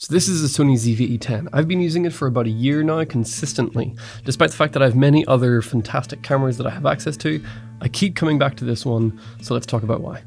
So this is a Sony ZV-E10. I've been using it for about a year now consistently. Despite the fact that I have many other fantastic cameras that I have access to, I keep coming back to this one, so let's talk about why.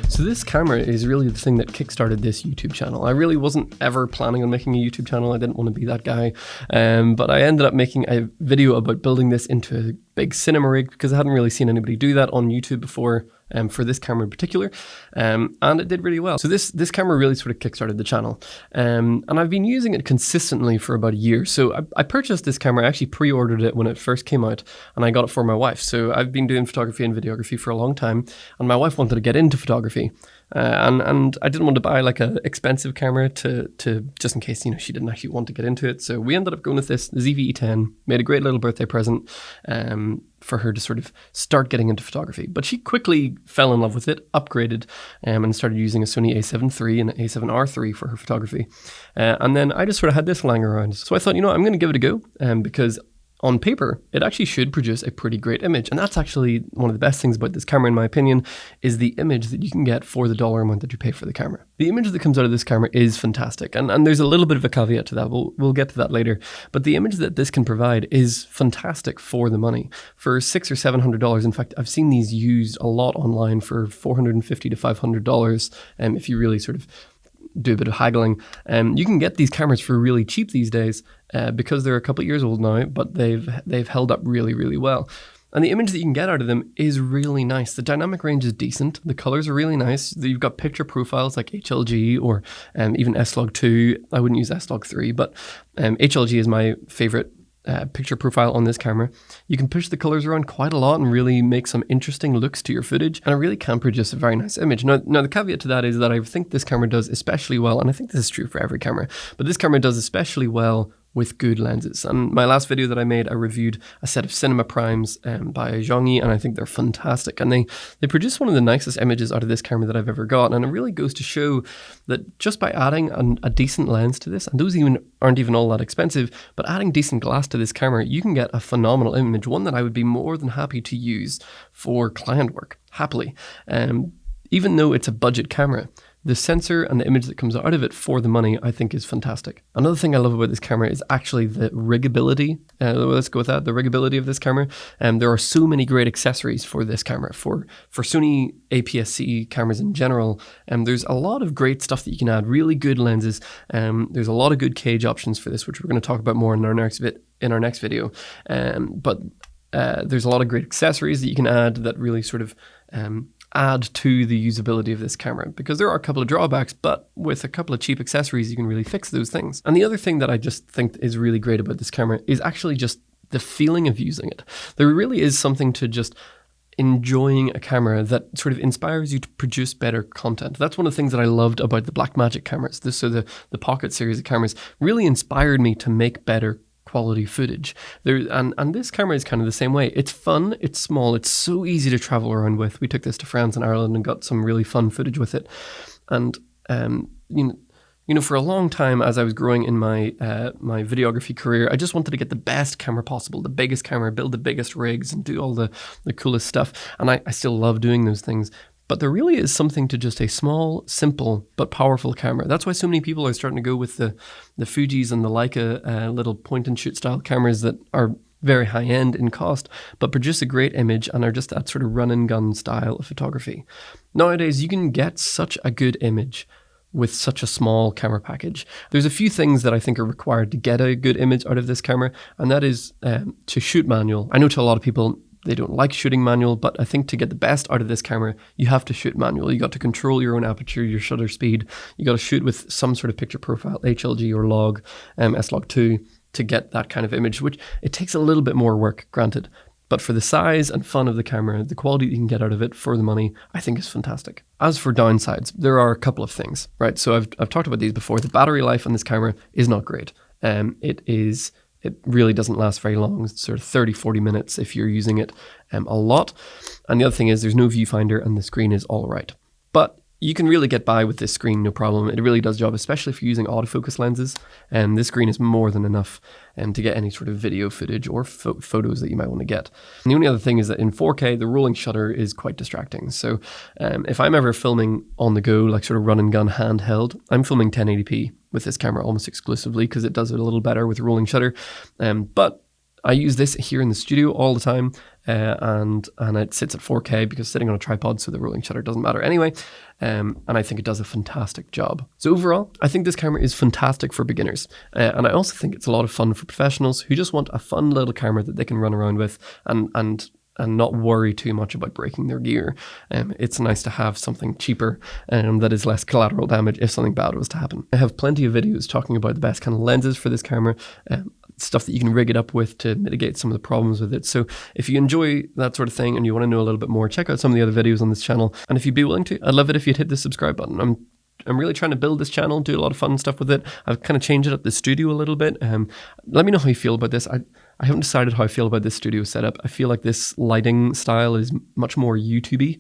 So this camera is really the thing that kickstarted this YouTube channel. I really wasn't ever planning on making a YouTube channel. I didn't want to be that guy. But I ended up making a video about building this into a big cinema rig because I hadn't really seen anybody do that on YouTube before. For this camera in particular, and it did really well. So this camera really sort of kickstarted the channel, and I've been using it consistently for about a year. So I purchased this camera, I actually pre-ordered it when it first came out, and I got it for my wife. So I've been doing photography and videography for a long time, and my wife wanted to get into photography. And I didn't want to buy like an expensive camera to just in case, you know, she didn't actually want to get into it. So we ended up going with this, the ZV-E10, made a great little birthday present for her to sort of start getting into photography. But she quickly fell in love with it, upgraded, and started using a Sony a7 III and an a7R III for her photography. And then I just sort of had this lying around. So I thought, you know, I'm going to give it a go because on paper, it actually should produce a pretty great image. And that's actually one of the best things about this camera, in my opinion, is the image that you can get for the dollar amount that you pay for the camera. The image that comes out of this camera is fantastic. And there's a little bit of a caveat to that. We'll get to that later. But the image that this can provide is fantastic for the money. For $600 or $700, in fact, I've seen these used a lot online for $450 to $500 if you really sort of do a bit of haggling. You can get these cameras for really cheap these days because they're a couple of years old now, but they've held up really, really well. And the image that you can get out of them is really nice. The dynamic range is decent. The colors are really nice. You've got picture profiles like HLG or even S-Log2. I wouldn't use S-Log3, but HLG is my favorite picture profile on this camera. You can push the colors around quite a lot and really make some interesting looks to your footage, and it really can produce a very nice image. Now the caveat to that is that I think this camera does especially well, and I think this is true for every camera, but this camera does especially well with good lenses. And my last video that I made, I reviewed a set of cinema primes by Zhongyi, and I think they're fantastic. And they produce one of the nicest images out of this camera that I've ever got. And it really goes to show that just by adding a decent lens to this, and those aren't even all that expensive, but adding decent glass to this camera, you can get a phenomenal image, one that I would be more than happy to use for client work, happily. Even though it's a budget camera, the sensor and the image that comes out of it for the money, I think, is fantastic. Another thing I love about this camera is actually the riggability. Let's go with that, the riggability of this camera. There are so many great accessories for this camera. For Sony APS-C cameras in general, there's a lot of great stuff that you can add, really good lenses. There's a lot of good cage options for this, which we're going to talk about more in our next video. But there's a lot of great accessories that you can add that really sort of add to the usability of this camera, because there are a couple of drawbacks, but with a couple of cheap accessories you can really fix those things. And the other thing that I just think is really great about this camera is actually just the feeling of using it. There really is something to just enjoying a camera that sort of inspires you to produce better content. That's one of the things that I loved about the Blackmagic cameras. The Pocket series of cameras really inspired me to make better quality footage. And this camera is kind of the same way. It's fun, it's small, it's so easy to travel around with. We took this to France and Ireland and got some really fun footage with it. And you know, for a long time as I was growing in my my videography career, I just wanted to get the best camera possible, the biggest camera, build the biggest rigs and do all the coolest stuff. And I still love doing those things. But there really is something to just a small, simple, but powerful camera. That's why so many people are starting to go with the Fujis and the Leica little point-and-shoot style cameras that are very high-end in cost, but produce a great image and are just that sort of run-and-gun style of photography. Nowadays, you can get such a good image with such a small camera package. There's a few things that I think are required to get a good image out of this camera, and that is to shoot manual. I know to a lot of people, they don't like shooting manual, but I think to get the best out of this camera, you have to shoot manual. You got to control your own aperture, your shutter speed. You got to shoot with some sort of picture profile, HLG or log, S-Log2, to get that kind of image, which it takes a little bit more work, granted. But for the size and fun of the camera, the quality you can get out of it for the money, I think is fantastic. As for downsides, there are a couple of things, right? So I've talked about these before. The battery life on this camera is not great. It really doesn't last very long. It's sort of 30, 40 minutes if you're using it a lot. And the other thing is there's no viewfinder and the screen is all right. But You can really get by with this screen, no problem. It really does job, especially if you're using autofocus lenses. And this screen is more than enough to get any sort of video footage or photos that you might want to get. And the only other thing is that in 4K, the rolling shutter is quite distracting. So if I'm ever filming on the go, like sort of run and gun handheld, I'm filming 1080p with this camera almost exclusively because it does it a little better with rolling shutter. But I use this here in the studio all the time, and it sits at 4K because sitting on a tripod, so the rolling shutter doesn't matter anyway. And I think it does a fantastic job. So overall, I think this camera is fantastic for beginners. And I also think it's a lot of fun for professionals who just want a fun little camera that they can run around with and not worry too much about breaking their gear. It's nice to have something cheaper that is less collateral damage if something bad was to happen. I have plenty of videos talking about the best kind of lenses for this camera, stuff that you can rig it up with to mitigate some of the problems with it. So if you enjoy that sort of thing and you want to know a little bit more, check out some of the other videos on this channel. And if you'd be willing to, I'd love it if you'd hit the subscribe button. I'm really trying to build this channel, do a lot of fun stuff with it. I've kind of changed up the studio a little bit. Let me know how you feel about this. I haven't decided how I feel about this studio setup. I feel like this lighting style is much more YouTube-y,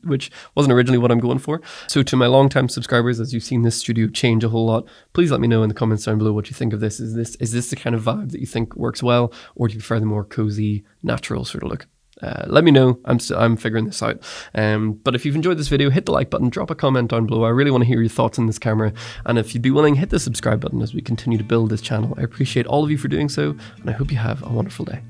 which wasn't originally what I'm going for. So to my long-time subscribers, as you've seen this studio change a whole lot, please let me know in the comments down below what you think of this. Is this the kind of vibe that you think works well, or do you prefer the more cozy, natural sort of look? Let me know. I'm figuring this out. But if you've enjoyed this video, hit the like button, drop a comment down below. I really want to hear your thoughts on this camera. And if you'd be willing, hit the subscribe button as we continue to build this channel. I appreciate all of you for doing so, and I hope you have a wonderful day.